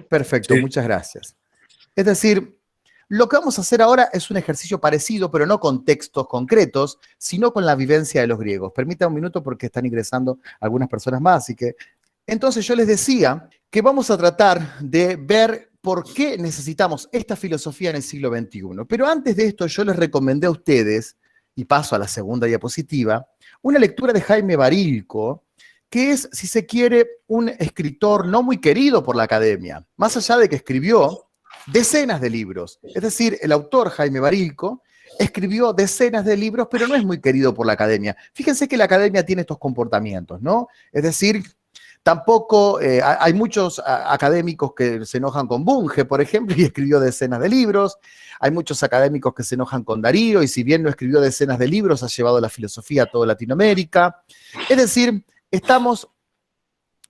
Perfecto, Sí. muchas gracias. Es decir, lo que vamos a hacer ahora es un ejercicio parecido, pero no con textos concretos, sino con la vivencia de los griegos. Permítanme un minuto porque están ingresando algunas personas más, así que... Entonces yo les decía que vamos a tratar de ver por qué necesitamos esta filosofía en el siglo XXI. Pero antes de esto yo les recomendé a ustedes, y paso a la segunda diapositiva, una lectura de Jaime Barilco, que es, si se quiere, un escritor no muy querido por la academia, más allá de que escribió decenas de libros. Es decir, el autor Jaime Barilco escribió decenas de libros, pero no es muy querido por la academia. Fíjense que la academia tiene estos comportamientos, ¿no? Es decir, tampoco hay muchos académicos que se enojan con Bunge, por ejemplo, y escribió decenas de libros. Hay muchos académicos que se enojan con Darío, y si bien no escribió decenas de libros, ha llevado la filosofía a toda Latinoamérica. Es decir, estamos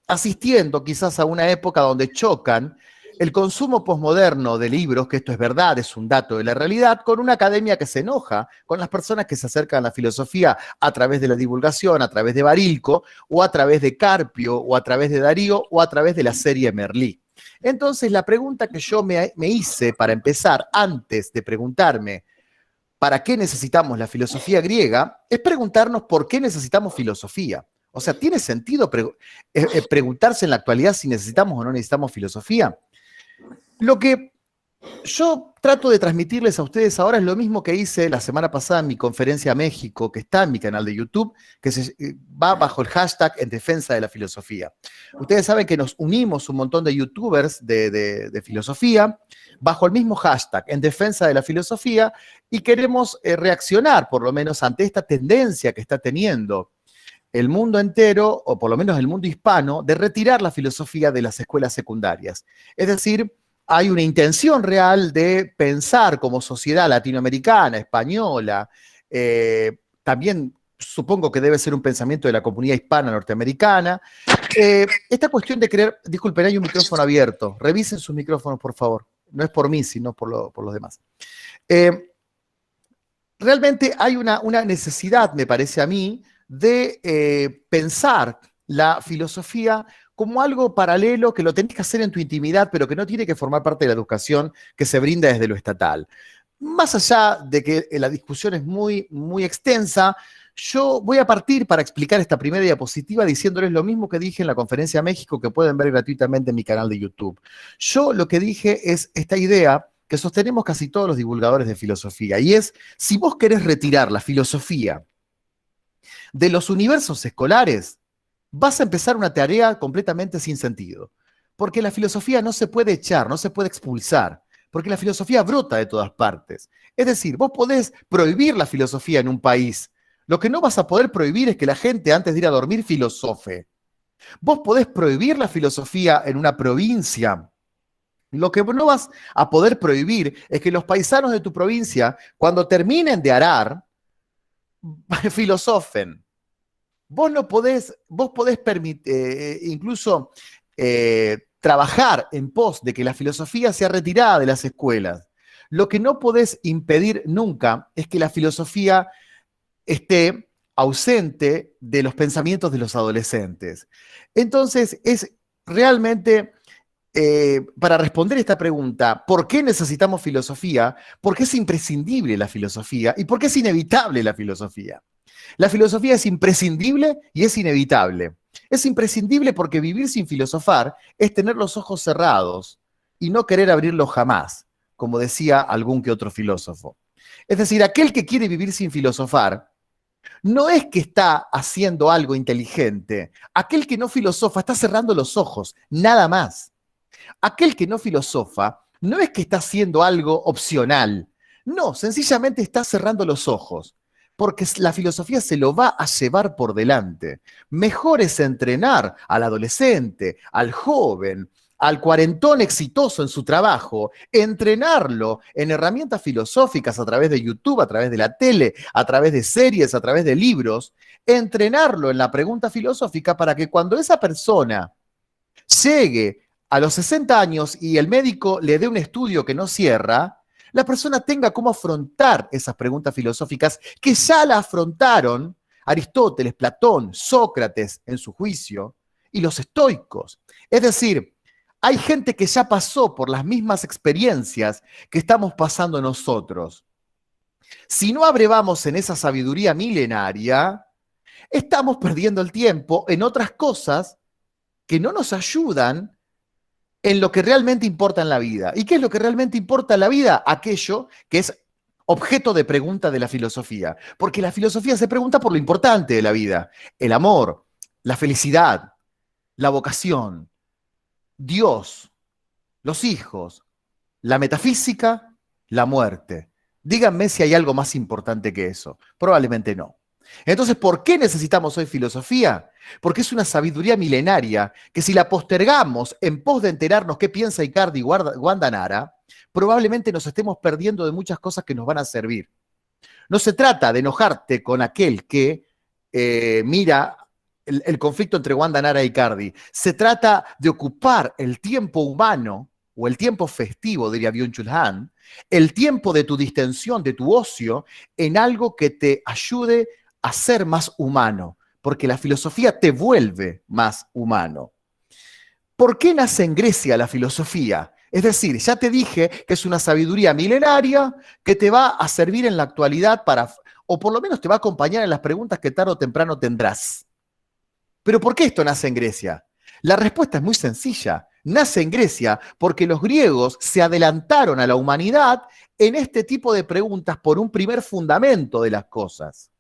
asistiendo quizás a una época donde chocan el consumo posmoderno de libros, que esto es verdad, es un dato de la realidad, con una academia que se enoja con las personas que se acercan a la filosofía a través de la divulgación, a través de Barilco, o a través de Carpio, o a través de Darío, o a través de la serie Merlí. Entonces, la pregunta que yo me hice para empezar, antes de preguntarme ¿para qué necesitamos la filosofía griega?, es preguntarnos por qué necesitamos filosofía. O sea, ¿tiene sentido preguntarse en la actualidad si necesitamos o no necesitamos filosofía? Lo que yo trato de transmitirles a ustedes ahora es lo mismo que hice la semana pasada en mi conferencia a México, que está en mi canal de YouTube, que va bajo el hashtag En Defensa de la Filosofía. Ustedes saben que nos unimos un montón de youtubers de filosofía bajo el mismo hashtag, En Defensa de la Filosofía, y queremos reaccionar, por lo menos, ante esta tendencia que está teniendo el mundo entero, o por lo menos el mundo hispano, de retirar la filosofía de las escuelas secundarias. Es decir, hay una intención real de pensar como sociedad latinoamericana, española, también supongo que debe ser un pensamiento de la comunidad hispana norteamericana. Esta cuestión de querer, disculpen, hay un micrófono abierto, revisen sus micrófonos, por favor. No es por mí, sino por los demás. Realmente hay una necesidad, me parece a mí, de pensar la filosofía como algo paralelo que lo tenés que hacer en tu intimidad, pero que no tiene que formar parte de la educación que se brinda desde lo estatal. Más allá de que la discusión es muy, muy extensa, yo voy a partir para explicar esta primera diapositiva diciéndoles lo mismo que dije en la conferencia a México, que pueden ver gratuitamente en mi canal de YouTube. Yo lo que dije es esta idea que sostenemos casi todos los divulgadores de filosofía, y es, si vos querés retirar la filosofía de los universos escolares, vas a empezar una tarea completamente sin sentido. Porque la filosofía no se puede echar, no se puede expulsar, porque la filosofía brota de todas partes. Es decir, vos podés prohibir la filosofía en un país. Lo que no vas a poder prohibir es que la gente antes de ir a dormir filosofe. Vos podés prohibir la filosofía en una provincia. Lo que no vas a poder prohibir es que los paisanos de tu provincia, cuando terminen de arar, filosofen. Vos podés permitir, incluso trabajar en pos de que la filosofía sea retirada de las escuelas. Lo que no podés impedir nunca es que la filosofía esté ausente de los pensamientos de los adolescentes. Entonces, es realmente, para responder esta pregunta, ¿por qué necesitamos filosofía? ¿Por qué es imprescindible la filosofía? ¿Y por qué es inevitable la filosofía? La filosofía es imprescindible y es inevitable. Es imprescindible porque vivir sin filosofar es tener los ojos cerrados y no querer abrirlos jamás, como decía algún que otro filósofo. Es decir, aquel que quiere vivir sin filosofar no es que está haciendo algo inteligente. Aquel que no filosofa está cerrando los ojos, nada más. Aquel que no filosofa no es que está haciendo algo opcional. No, sencillamente está cerrando los ojos, porque la filosofía se lo va a llevar por delante. Mejor es entrenar al adolescente, al joven, al cuarentón exitoso en su trabajo, entrenarlo en herramientas filosóficas a través de YouTube, a través de la tele, a través de series, a través de libros, entrenarlo en la pregunta filosófica para que cuando esa persona llegue a los 60 años y el médico le dé un estudio que no cierra, la persona tenga cómo afrontar esas preguntas filosóficas que ya la afrontaron Aristóteles, Platón, Sócrates en su juicio y los estoicos. Es decir, hay gente que ya pasó por las mismas experiencias que estamos pasando nosotros. Si no abrevamos en esa sabiduría milenaria, estamos perdiendo el tiempo en otras cosas que no nos ayudan en lo que realmente importa en la vida. ¿Y qué es lo que realmente importa en la vida? Aquello que es objeto de pregunta de la filosofía. Porque la filosofía se pregunta por lo importante de la vida: el amor, la felicidad, la vocación, Dios, los hijos, la metafísica, la muerte. Díganme si hay algo más importante que eso. Probablemente no. Entonces, ¿por qué necesitamos hoy filosofía? Porque es una sabiduría milenaria que, si la postergamos en pos de enterarnos qué piensa Icardi y Wanda Nara, probablemente nos estemos perdiendo de muchas cosas que nos van a servir. No se trata de enojarte con aquel que mira el conflicto entre Wanda Nara y Icardi. Se trata de ocupar el tiempo humano, o el tiempo festivo, diría Byung-Chul Han, el tiempo de tu distensión, de tu ocio, en algo que te ayude a ser más humano, porque la filosofía te vuelve más humano. ¿Por qué nace en Grecia la filosofía? Es decir, ya te dije que es una sabiduría milenaria que te va a servir en la actualidad o por lo menos te va a acompañar en las preguntas que tarde o temprano tendrás. ¿Pero por qué esto nace en Grecia? La respuesta es muy sencilla. Nace en Grecia porque los griegos se adelantaron a la humanidad en este tipo de preguntas por un primer fundamento de las cosas.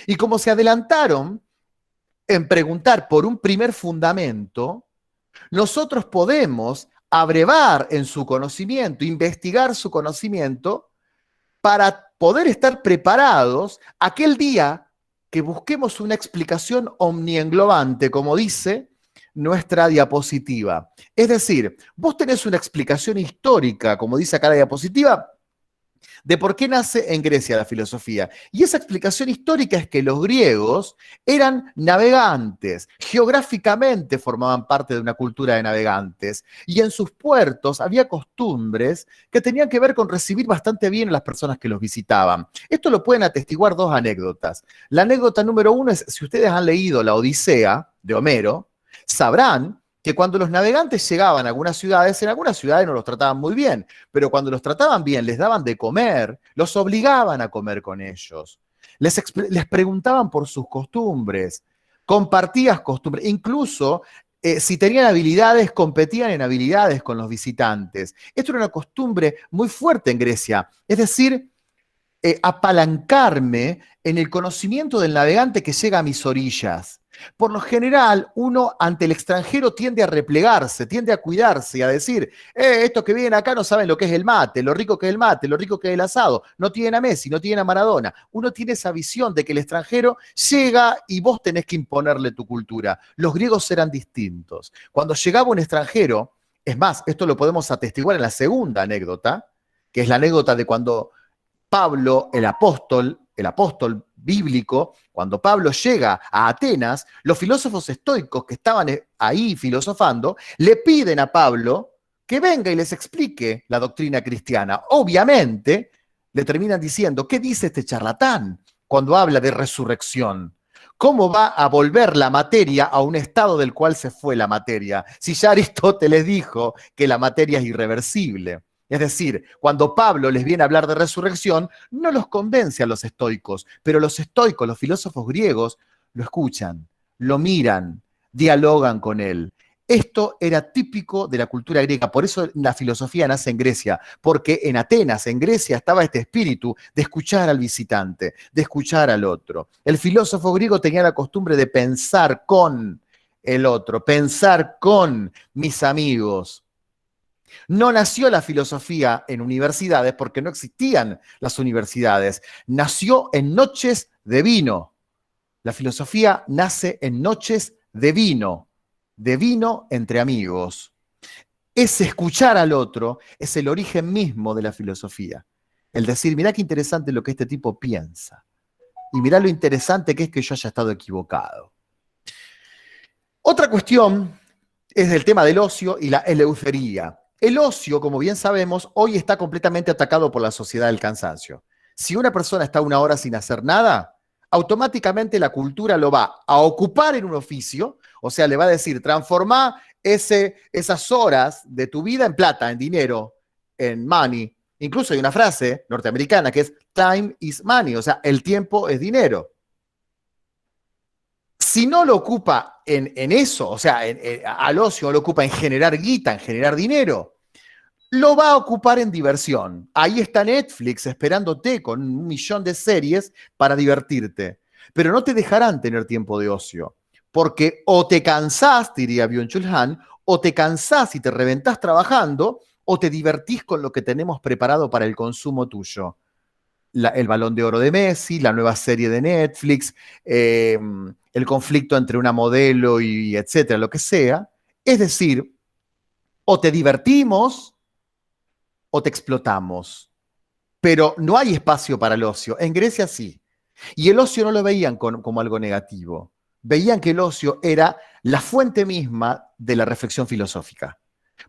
Y como se adelantaron en preguntar por un primer fundamento, nosotros podemos abrevar en su conocimiento, investigar su conocimiento, para poder estar preparados aquel día que busquemos una explicación omnienglobante, como dice nuestra diapositiva. Es decir, vos tenés una explicación histórica, como dice acá la diapositiva, de por qué nace en Grecia la filosofía. Y esa explicación histórica es que los griegos eran navegantes, geográficamente formaban parte de una cultura de navegantes, y en sus puertos había costumbres que tenían que ver con recibir bastante bien a las personas que los visitaban. Esto lo pueden atestiguar dos anécdotas. La anécdota número uno es: si ustedes han leído la Odisea de Homero, sabrán que cuando los navegantes llegaban a algunas ciudades, en algunas ciudades no los trataban muy bien, pero cuando los trataban bien, les daban de comer, los obligaban a comer con ellos, les preguntaban por sus costumbres, compartían costumbres, incluso si tenían habilidades, competían en habilidades con los visitantes. Esto era una costumbre muy fuerte en Grecia, es decir, apalancarme en el conocimiento del navegante que llega a mis orillas. Por lo general, uno ante el extranjero tiende a replegarse, tiende a cuidarse y a decir: estos que vienen acá no saben lo que es el mate, lo rico que es el mate, lo rico que es el asado, no tienen a Messi, no tienen a Maradona. Uno tiene esa visión de que el extranjero llega y vos tenés que imponerle tu cultura. Los griegos eran distintos. Cuando llegaba un extranjero, es más, esto lo podemos atestiguar en la segunda anécdota, que es la anécdota de cuando Pablo, el apóstol bíblico, cuando Pablo llega a Atenas, los filósofos estoicos que estaban ahí filosofando le piden a Pablo que venga y les explique la doctrina cristiana. Obviamente, le terminan diciendo: ¿qué dice este charlatán cuando habla de resurrección? ¿Cómo va a volver la materia a un estado del cual se fue la materia? Si ya Aristóteles dijo que la materia es irreversible. Es decir, cuando Pablo les viene a hablar de resurrección, no los convence a los estoicos, pero los estoicos, los filósofos griegos, lo escuchan, lo miran, dialogan con él. Esto era típico de la cultura griega, por eso la filosofía nace en Grecia, porque en Atenas, en Grecia, estaba este espíritu de escuchar al visitante, de escuchar al otro. El filósofo griego tenía la costumbre de pensar con el otro, pensar con mis amigos. No nació la filosofía en universidades porque no existían las universidades. Nació en noches de vino. La filosofía nace en noches de vino entre amigos. Ese escuchar al otro es el origen mismo de la filosofía. El decir: mirá qué interesante lo que este tipo piensa. Y mirá lo interesante que es que yo haya estado equivocado. Otra cuestión es el tema del ocio y la eleutería. El ocio, como bien sabemos, hoy está completamente atacado por la sociedad del cansancio. Si una persona está 1 hora sin hacer nada, automáticamente la cultura lo va a ocupar en un oficio, o sea, le va a decir: transformá esas horas de tu vida en plata, en dinero, en money. Incluso hay una frase norteamericana que es time is money, o sea, el tiempo es dinero. Si no lo ocupa en eso, o sea, al ocio lo ocupa en generar guita, en generar dinero, lo va a ocupar en diversión. Ahí está Netflix esperándote con 1.000.000 de series para divertirte. Pero no te dejarán tener tiempo de ocio. Porque o te cansás, diría Byung-Chul Han, o te cansás y te reventás trabajando, o te divertís con lo que tenemos preparado para el consumo tuyo. El Balón de Oro de Messi, la nueva serie de Netflix, el conflicto entre una modelo y etcétera, lo que sea. Es decir, o te divertimos o te explotamos. Pero no hay espacio para el ocio. En Grecia sí. Y el ocio no lo veían como algo negativo. Veían que el ocio era la fuente misma de la reflexión filosófica.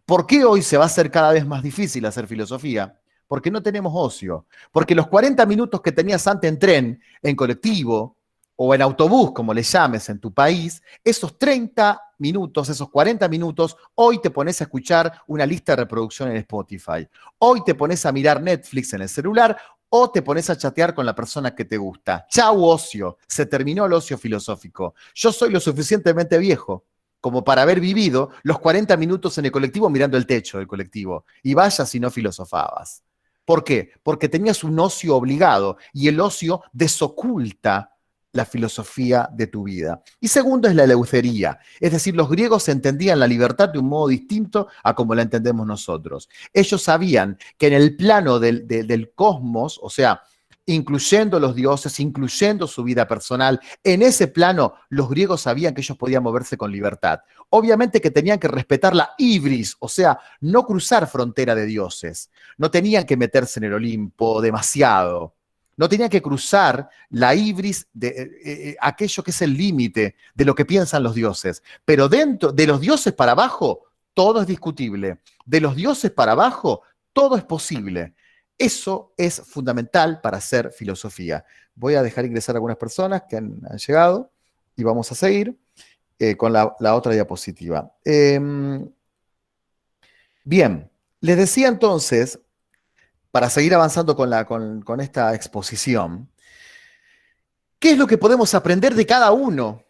¿Por qué hoy se va a hacer cada vez más difícil hacer filosofía? Porque no tenemos ocio. Porque los 40 minutos que tenías antes en tren, en colectivo o en autobús, como le llames en tu país, esos 30 minutos, esos 40 minutos, hoy te pones a escuchar una lista de reproducción en Spotify. Hoy te pones a mirar Netflix en el celular o te pones a chatear con la persona que te gusta. Chau ocio, se terminó el ocio filosófico. Yo soy lo suficientemente viejo como para haber vivido los 40 minutos en el colectivo mirando el techo del colectivo. Y vaya si no filosofabas. ¿Por qué? Porque tenías un ocio obligado y el ocio desoculta la filosofía de tu vida. Y segundo es la eleutería, es decir, los griegos entendían la libertad de un modo distinto a como la entendemos nosotros. Ellos sabían que en el plano del cosmos, o sea, incluyendo los dioses, incluyendo su vida personal, en ese plano los griegos sabían que ellos podían moverse con libertad. Obviamente que tenían que respetar la ibris, o sea, no cruzar frontera de dioses. No tenían que meterse en el Olimpo demasiado. No tenían que cruzar la ibris de aquello que es el límite de lo que piensan los dioses. Pero dentro de los dioses para abajo, todo es discutible. De los dioses para abajo, todo es posible. Eso es fundamental para hacer filosofía. Voy a dejar ingresar a algunas personas que han llegado y vamos a seguir con la otra diapositiva. Bien, les decía entonces, para seguir avanzando con esta exposición, ¿qué es lo que podemos aprender de cada uno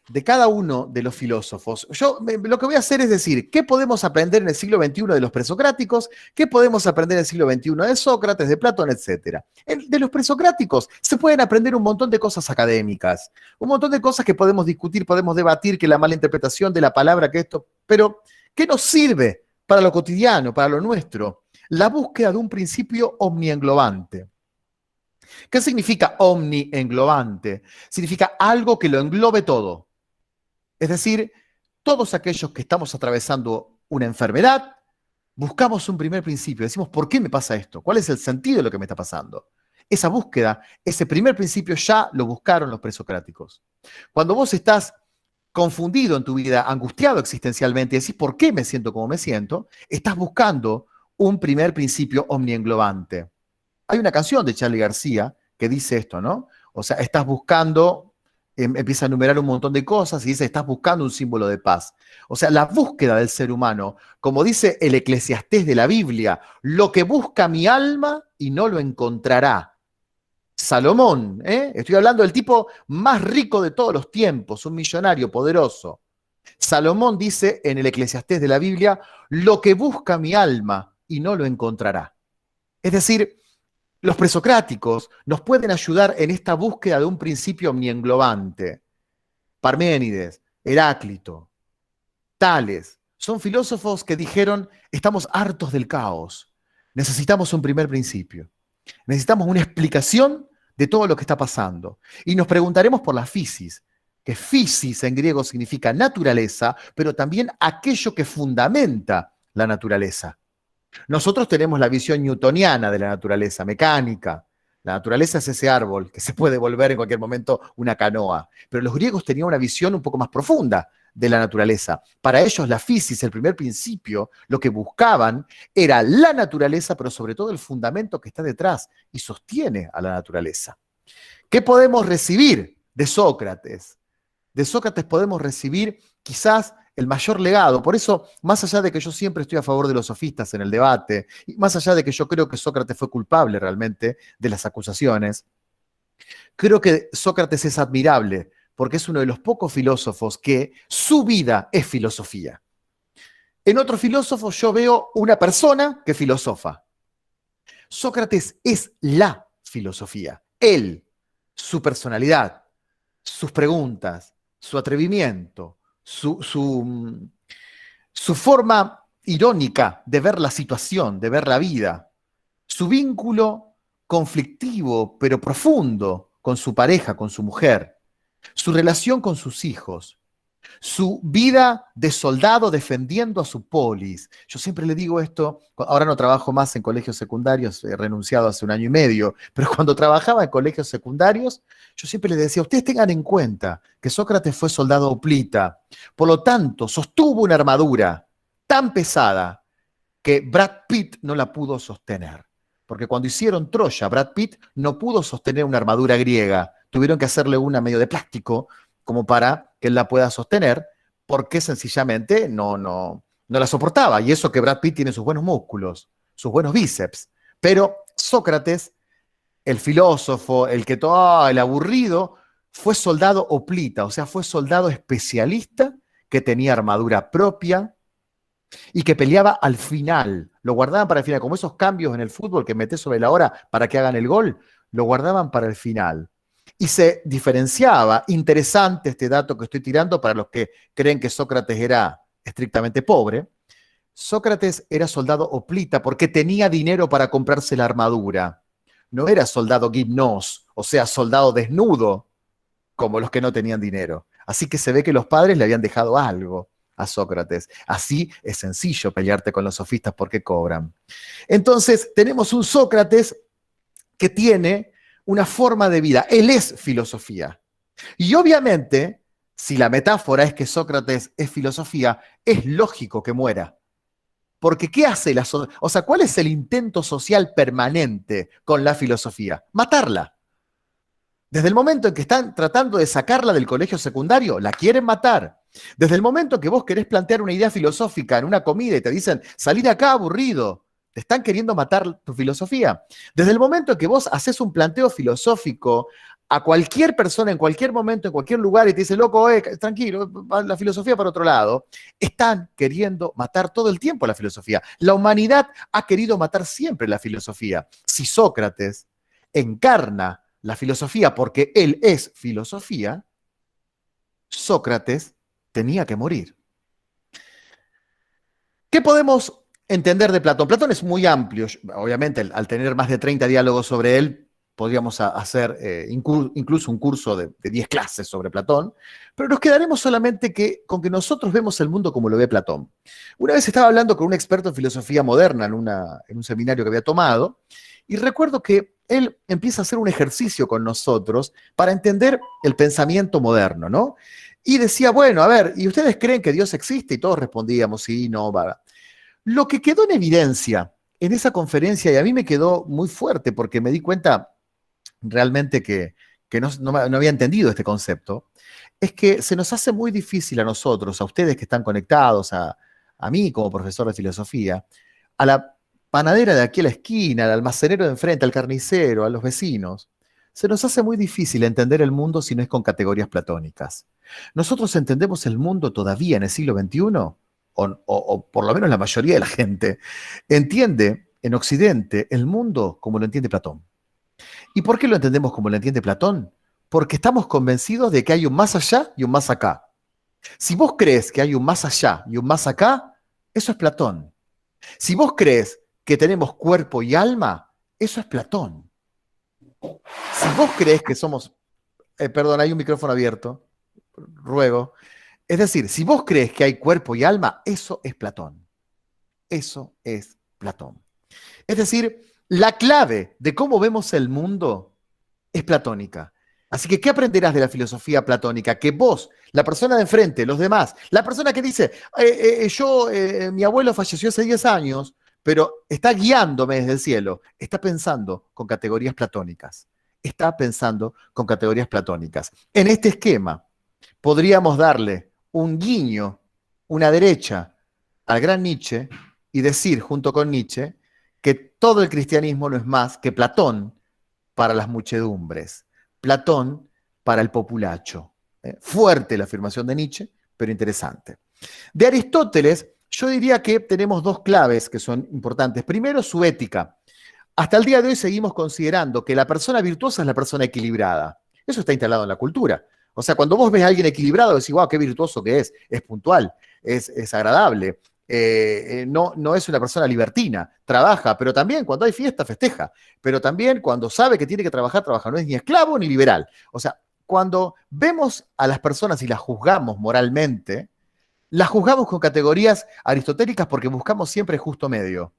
de los filósofos? Yo lo que voy a hacer es decir, ¿qué podemos aprender en el siglo XXI de los presocráticos? ¿Qué podemos aprender en el siglo XXI de Sócrates, de Platón, etcétera? De los presocráticos se pueden aprender un montón de cosas académicas, un montón de cosas que podemos discutir, podemos debatir, que la mala interpretación de la palabra, que esto, pero ¿qué nos sirve para lo cotidiano, para lo nuestro? La búsqueda de un principio omnienglobante. ¿Qué significa omnienglobante? Significa algo que lo englobe todo. Es decir, todos aquellos que estamos atravesando una enfermedad, buscamos un primer principio. Decimos, ¿por qué me pasa esto? ¿Cuál es el sentido de lo que me está pasando? Esa búsqueda, ese primer principio ya lo buscaron los presocráticos. Cuando vos estás confundido en tu vida, angustiado existencialmente, y decís, ¿por qué me siento como me siento? Estás buscando un primer principio omnienglobante. Hay una canción de Charly García que dice esto, ¿no? O sea, estás buscando, empieza a enumerar un montón de cosas y dice, estás buscando un símbolo de paz. O sea, la búsqueda del ser humano, como dice el Eclesiastés de la Biblia, lo que busca mi alma y no lo encontrará. Salomón, estoy hablando del tipo más rico de todos los tiempos, un millonario poderoso. Salomón dice en el Eclesiastés de la Biblia, lo que busca mi alma y no lo encontrará. Es decir, los presocráticos nos pueden ayudar en esta búsqueda de un principio omnienglobante. Parménides, Heráclito, Tales, son filósofos que dijeron, estamos hartos del caos, necesitamos un primer principio, necesitamos una explicación de todo lo que está pasando. Y nos preguntaremos por la physis, que physis en griego significa naturaleza, pero también aquello que fundamenta la naturaleza. Nosotros tenemos la visión newtoniana de la naturaleza, mecánica. La naturaleza es ese árbol que se puede volver en cualquier momento una canoa. Pero los griegos tenían una visión un poco más profunda de la naturaleza. Para ellos la physis, el primer principio, lo que buscaban era la naturaleza, pero sobre todo el fundamento que está detrás y sostiene a la naturaleza. ¿Qué podemos recibir de Sócrates? De Sócrates podemos recibir quizás el mayor legado. Por eso, más allá de que yo siempre estoy a favor de los sofistas en el debate, y más allá de que yo creo que Sócrates fue culpable realmente de las acusaciones, creo que Sócrates es admirable porque es uno de los pocos filósofos que su vida es filosofía. En otros filósofos yo veo una persona que filosofa. Sócrates es la filosofía. Él, su personalidad, sus preguntas, su atrevimiento, su forma irónica de ver la situación, de ver la vida, su vínculo conflictivo pero profundo con su pareja, con su mujer, su relación con sus hijos, su vida de soldado defendiendo a su polis. Yo siempre le digo esto, ahora no trabajo más en colegios secundarios, he renunciado hace 1 año y medio, pero cuando trabajaba en colegios secundarios, yo siempre les decía, ustedes tengan en cuenta que Sócrates fue soldado hoplita, por lo tanto, sostuvo una armadura tan pesada que Brad Pitt no la pudo sostener. Porque cuando hicieron Troya, Brad Pitt no pudo sostener una armadura griega, tuvieron que hacerle una medio de plástico, como para que él la pueda sostener, porque sencillamente no la soportaba. Y eso que Brad Pitt tiene sus buenos músculos, sus buenos bíceps. Pero Sócrates, el filósofo, el que todo, el aburrido, fue soldado hoplita, o sea, fue soldado especialista que tenía armadura propia y que peleaba al final. Lo guardaban para el final, como esos cambios en el fútbol que metés sobre la hora para que hagan el gol, lo guardaban para el final. Y se diferenciaba, interesante este dato que estoy tirando para los que creen que Sócrates era estrictamente pobre. Sócrates era soldado hoplita porque tenía dinero para comprarse la armadura. No era soldado gimnos, o sea, soldado desnudo, como los que no tenían dinero. Así que se ve que los padres le habían dejado algo a Sócrates. Así es sencillo pelearte con los sofistas porque cobran. Entonces, tenemos un Sócrates que tiene una forma de vida. Él es filosofía. Y obviamente, si la metáfora es que Sócrates es filosofía, es lógico que muera. Porque ¿qué hace la sociedad? O sea, ¿cuál es el intento social permanente con la filosofía? Matarla. Desde el momento en que están tratando de sacarla del colegio secundario, la quieren matar. Desde el momento que vos querés plantear una idea filosófica en una comida y te dicen, salí de acá aburrido, te están queriendo matar tu filosofía. Desde el momento en que vos haces un planteo filosófico a cualquier persona en cualquier momento, en cualquier lugar, y te dice, loco, tranquilo, la filosofía para otro lado, están queriendo matar todo el tiempo la filosofía. La humanidad ha querido matar siempre la filosofía. Si Sócrates encarna la filosofía porque él es filosofía, Sócrates tenía que morir. ¿Qué podemos entender de Platón? Platón es muy amplio, obviamente al tener más de 30 diálogos sobre él, podríamos hacer incluso un curso de 10 clases sobre Platón, pero nos quedaremos solamente con que nosotros vemos el mundo como lo ve Platón. Una vez estaba hablando con un experto en filosofía moderna en un seminario que había tomado, y recuerdo que él empieza a hacer un ejercicio con nosotros para entender el pensamiento moderno, ¿no? Y decía, bueno, a ver, ¿y ustedes creen que Dios existe? Y todos respondíamos, sí, no, va. Lo que quedó en evidencia en esa conferencia, y a mí me quedó muy fuerte porque me di cuenta realmente que no había entendido este concepto, es que se nos hace muy difícil a nosotros, a ustedes que están conectados, a mí como profesor de filosofía, a la panadera de aquí a la esquina, al almacenero de enfrente, al carnicero, a los vecinos. Se nos hace muy difícil entender el mundo si no es con categorías platónicas. Nosotros entendemos el mundo todavía en el siglo XXI, o por lo menos la mayoría de la gente, entiende en Occidente el mundo como lo entiende Platón. ¿Y por qué lo entendemos como lo entiende Platón? Porque estamos convencidos de que hay un más allá y un más acá. Si vos crees que hay un más allá y un más acá, eso es Platón. Si vos crees que tenemos cuerpo y alma, eso es Platón. Si vos crees que somos... perdón, hay un micrófono abierto, ruego. Es decir, si vos crees que hay cuerpo y alma, eso es Platón. Eso es Platón. Es decir, la clave de cómo vemos el mundo es platónica. Así que, ¿qué aprenderás de la filosofía platónica? Que vos, la persona de enfrente, los demás, la persona que dice, mi abuelo falleció hace 10 años, pero está guiándome desde el cielo, está pensando con categorías platónicas. Está pensando con categorías platónicas. En este esquema, podríamos darle un guiño una derecha al gran Nietzsche y decir, junto con Nietzsche, que todo el cristianismo no es más que Platón para las muchedumbres, Platón para el populacho. Fuerte la afirmación de Nietzsche, pero interesante. De Aristóteles, yo diría que tenemos dos claves que son importantes. Primero, su ética. Hasta el día de hoy seguimos considerando que la persona virtuosa es la persona equilibrada. Eso está instalado en la cultura. O sea, cuando vos ves a alguien equilibrado, decís, wow, qué virtuoso que es puntual, es agradable. No es una persona libertina, trabaja, pero también cuando hay fiesta, festeja. Pero también cuando sabe que tiene que trabajar, trabaja. No es ni esclavo ni liberal. O sea, cuando vemos a las personas y las juzgamos moralmente, las juzgamos con categorías aristotélicas porque buscamos siempre justo medio.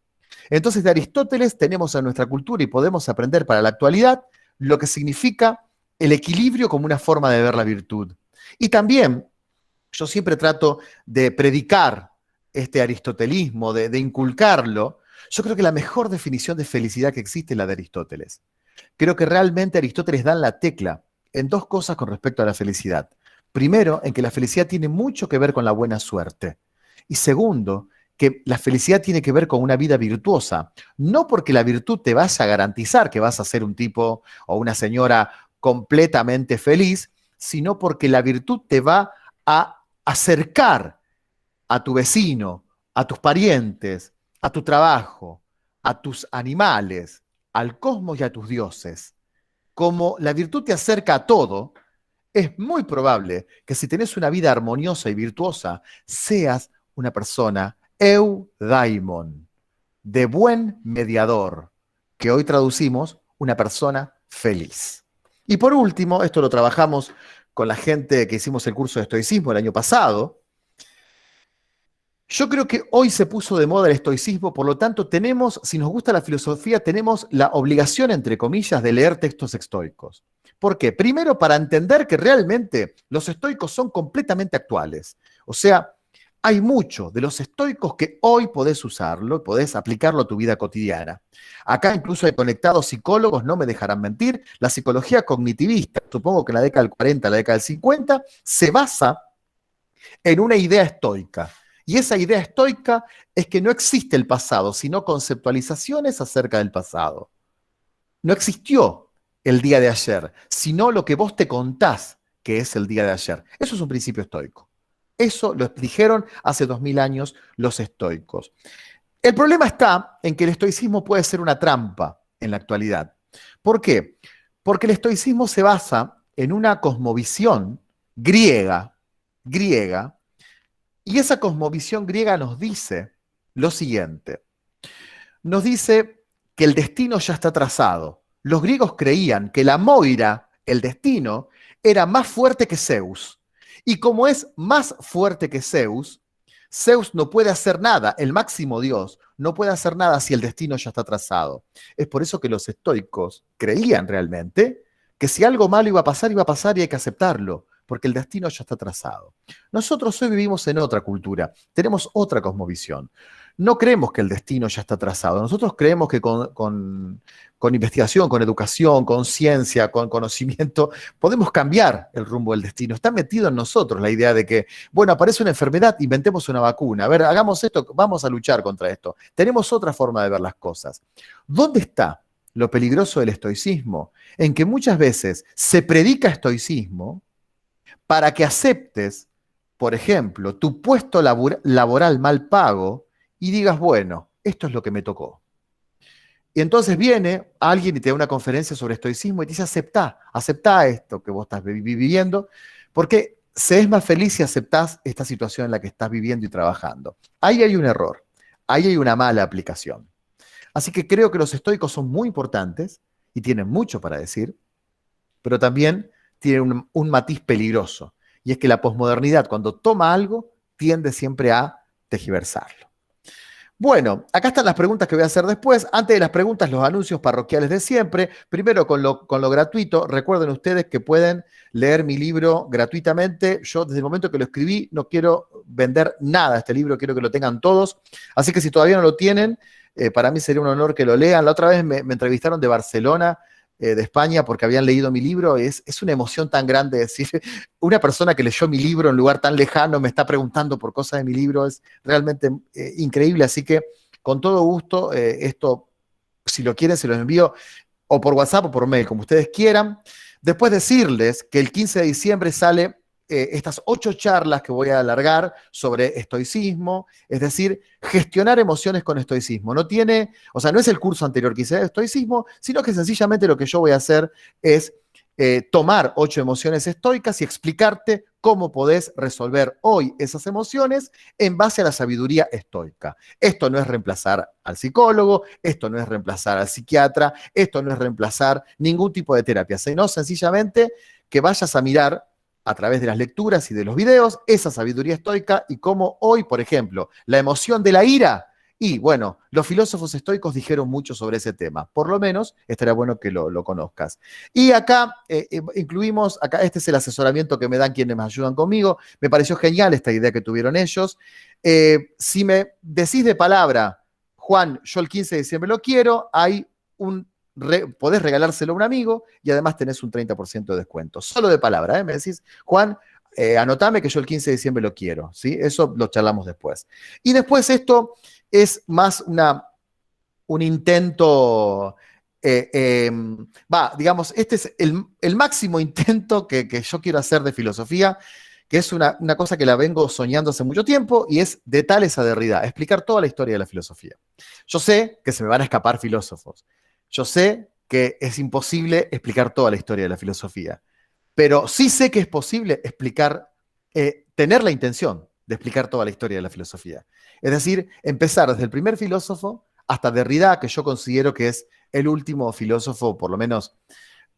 Entonces, de Aristóteles tenemos en nuestra cultura y podemos aprender para la actualidad lo que significa el equilibrio como una forma de ver la virtud. Y también, yo siempre trato de predicar este aristotelismo, de inculcarlo. Yo creo que la mejor definición de felicidad que existe es la de Aristóteles. Creo que realmente Aristóteles da en la tecla en dos cosas con respecto a la felicidad. Primero, en que la felicidad tiene mucho que ver con la buena suerte. Y segundo, que la felicidad tiene que ver con una vida virtuosa. No porque la virtud te vaya a garantizar que vas a ser un tipo o una señora completamente feliz, sino porque la virtud te va a acercar a tu vecino, a tus parientes, a tu trabajo, a tus animales, al cosmos y a tus dioses. Como la virtud te acerca a todo, es muy probable que si tenés una vida armoniosa y virtuosa, seas una persona eudaimon, de buen mediador, que hoy traducimos una persona feliz. Y por último, esto lo trabajamos con la gente que hicimos el curso de estoicismo el año pasado. Yo creo que hoy se puso de moda el estoicismo, por lo tanto tenemos, si nos gusta la filosofía, tenemos la obligación, entre comillas, de leer textos estoicos. ¿Por qué? Primero, para entender que realmente los estoicos son completamente actuales. O sea, hay mucho de los estoicos que hoy podés usarlo, podés aplicarlo a tu vida cotidiana. Acá incluso hay conectados psicólogos, no me dejarán mentir, la psicología cognitivista, supongo que en la década del 40, la década del 50, se basa en una idea estoica. Y esa idea estoica es que no existe el pasado, sino conceptualizaciones acerca del pasado. No existió el día de ayer, sino lo que vos te contás que es el día de ayer. Eso es un principio estoico. Eso lo dijeron hace 2000 años los estoicos. El problema está en que el estoicismo puede ser una trampa en la actualidad. ¿Por qué? Porque el estoicismo se basa en una cosmovisión griega, y esa cosmovisión griega nos dice lo siguiente. Nos dice que el destino ya está trazado. Los griegos creían que la Moira, el destino, era más fuerte que Zeus. Y como es más fuerte que Zeus, Zeus no puede hacer nada, el máximo dios no puede hacer nada si el destino ya está trazado. Es por eso que los estoicos creían realmente que si algo malo iba a pasar y hay que aceptarlo, porque el destino ya está trazado. Nosotros hoy vivimos en otra cultura, tenemos otra cosmovisión. No creemos que el destino ya está trazado. Nosotros creemos que con investigación, con educación, con ciencia, con conocimiento, podemos cambiar el rumbo del destino. Está metido en nosotros la idea de que, bueno, aparece una enfermedad, inventemos una vacuna. A ver, hagamos esto, vamos a luchar contra esto. Tenemos otra forma de ver las cosas. ¿Dónde está lo peligroso del estoicismo? En que muchas veces se predica estoicismo para que aceptes, por ejemplo, tu puesto laboral mal pago y digas, bueno, esto es lo que me tocó. Y entonces viene alguien y te da una conferencia sobre estoicismo y te dice, aceptá esto que vos estás viviendo, porque se es más feliz si aceptás esta situación en la que estás viviendo y trabajando. Ahí hay un error, ahí hay una mala aplicación. Así que creo que los estoicos son muy importantes y tienen mucho para decir, pero también tienen un matiz peligroso, y es que la posmodernidad, cuando toma algo, tiende siempre a tergiversarlo. Bueno, acá están las preguntas que voy a hacer después. Antes de las preguntas, los anuncios parroquiales de siempre. Primero, con lo gratuito. Recuerden ustedes que pueden leer mi libro gratuitamente. Yo, desde el momento que lo escribí, no quiero vender nada de este libro. Quiero que lo tengan todos. Así que si todavía no lo tienen, para mí sería un honor que lo lean. La otra vez me entrevistaron de Barcelona de España porque habían leído mi libro. Es una emoción tan grande decir, una persona que leyó mi libro en un lugar tan lejano me está preguntando por cosas de mi libro, es realmente increíble. Así que con todo gusto, esto, si lo quieren, se los envío o por WhatsApp o por mail, como ustedes quieran. Después decirles que el 15 de diciembre sale estas 8 charlas que voy a alargar sobre estoicismo, es decir, gestionar emociones con estoicismo. No tiene, o sea, no es el curso anterior que hice de estoicismo, sino que sencillamente lo que yo voy a hacer es tomar 8 emociones estoicas y explicarte cómo podés resolver hoy esas emociones en base a la sabiduría estoica. Esto no es reemplazar al psicólogo, esto no es reemplazar al psiquiatra, esto no es reemplazar ningún tipo de terapia, sino sencillamente que vayas a mirar a través de las lecturas y de los videos esa sabiduría estoica y cómo hoy, por ejemplo, la emoción de la ira. Y bueno, los filósofos estoicos dijeron mucho sobre ese tema. Por lo menos estaría bueno que lo conozcas. Y acá incluimos, acá este es el asesoramiento que me dan quienes me ayudan conmigo. Me pareció genial esta idea que tuvieron ellos. Si me decís de palabra, Juan, yo el 15 de diciembre lo quiero, hay podés regalárselo a un amigo y además tenés un 30% de descuento. Solo de palabra, ¿eh? Me decís, Juan, anotame que yo el 15 de diciembre lo quiero, ¿sí? Eso lo charlamos después. Y después esto es más un intento, digamos, este es el máximo intento que yo quiero hacer de filosofía, que es una cosa que la vengo soñando hace mucho tiempo, y es de Tales a Derrida, explicar toda la historia de la filosofía. Yo sé que se me van a escapar filósofos, yo sé que es imposible explicar toda la historia de la filosofía, pero sí sé que es posible explicar, tener la intención de explicar toda la historia de la filosofía. Es decir, empezar desde el primer filósofo hasta Derrida, que yo considero que es el último filósofo, por lo menos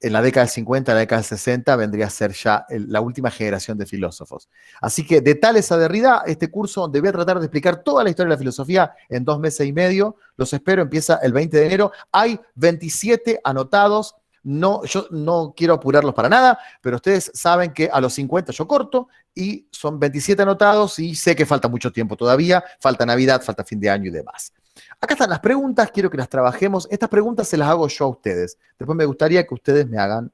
en la década del 50, en la década del 60, vendría a ser ya la última generación de filósofos. Así que de Tales a Derrida, este curso donde voy a tratar de explicar toda la historia de la filosofía en 2 meses y medio, los espero, empieza el 20 de enero. Hay 27 anotados. No, yo no quiero apurarlos para nada, pero ustedes saben que a los 50 yo corto y son 27 anotados y sé que falta mucho tiempo todavía, falta Navidad, falta fin de año y demás. Acá están las preguntas, quiero que las trabajemos. Estas preguntas se las hago yo a ustedes. Después me gustaría que ustedes me hagan,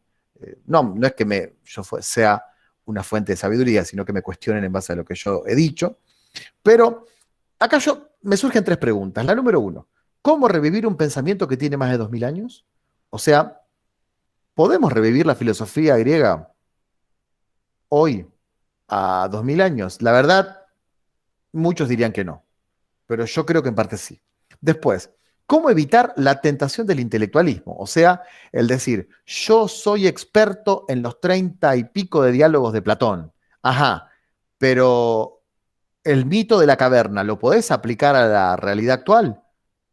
no es que yo sea una fuente de sabiduría, sino que me cuestionen en base a lo que yo he dicho. Pero acá me surgen 3 preguntas. La número 1, ¿cómo revivir un pensamiento que tiene más de 2000 años? O sea, ¿podemos revivir la filosofía griega hoy, a 2000 años? La verdad, muchos dirían que no, pero yo creo que en parte sí. Después, ¿cómo evitar la tentación del intelectualismo? O sea, el decir, yo soy experto en los 30 y pico de diálogos de Platón. Ajá, pero el mito de la caverna, ¿lo podés aplicar a la realidad actual?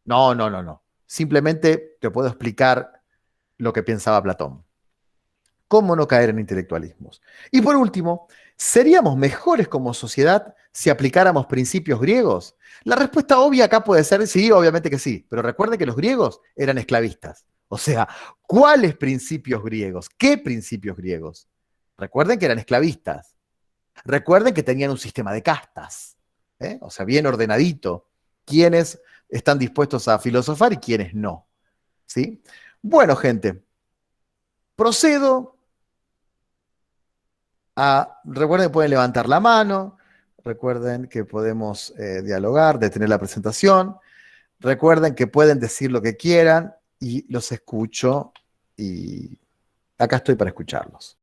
No, no, no, no. Simplemente te puedo explicar lo que pensaba Platón. ¿Cómo no caer en intelectualismos? Y por último, ¿seríamos mejores como sociedad si aplicáramos principios griegos? La respuesta obvia acá puede ser sí, obviamente que sí, pero recuerden que los griegos eran esclavistas. O sea, ¿cuáles principios griegos? ¿Qué principios griegos? Recuerden que eran esclavistas. Recuerden que tenían un sistema de castas, ¿eh? O sea, bien ordenadito. ¿Quiénes están dispuestos a filosofar y quiénes no? ¿Sí? Bueno, gente, procedo recuerden que pueden levantar la mano, recuerden que podemos dialogar, detener la presentación, recuerden que pueden decir lo que quieran y los escucho y acá estoy para escucharlos.